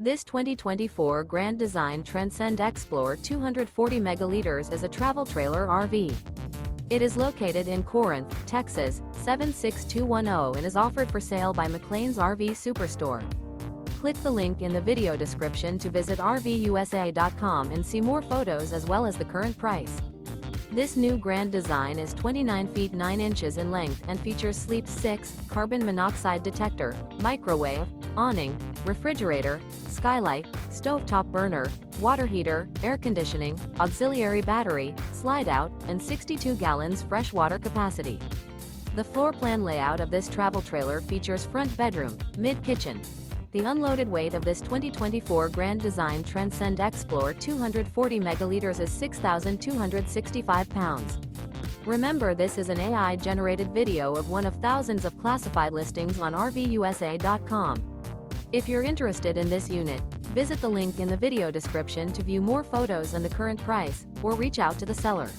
This 2024 Grand Design Transcend Xplor 240 megaliters is a travel trailer RV. It is located in Corinth, Texas, 76210 and is offered for sale by McClain's RV Superstore. Click the link in the video description to visit RVUSA.com and see more photos as well as the current price. This new Grand Design is 29 feet 9 inches in length and features Sleep 6, carbon monoxide detector, microwave, awning, refrigerator, skylight, stovetop burner, water heater, air conditioning, auxiliary battery, slide-out, and 62 gallons fresh water capacity. The floor plan layout of this travel trailer features front bedroom, mid-kitchen. The unloaded weight of this 2024 Grand Design Transcend Xplor 240 megaliters is 6,265 pounds. Remember, this is an AI-generated video of one of thousands of classified listings on RVUSA.com. If you're interested in this unit, visit the link in the video description to view more photos and the current price, or reach out to the seller.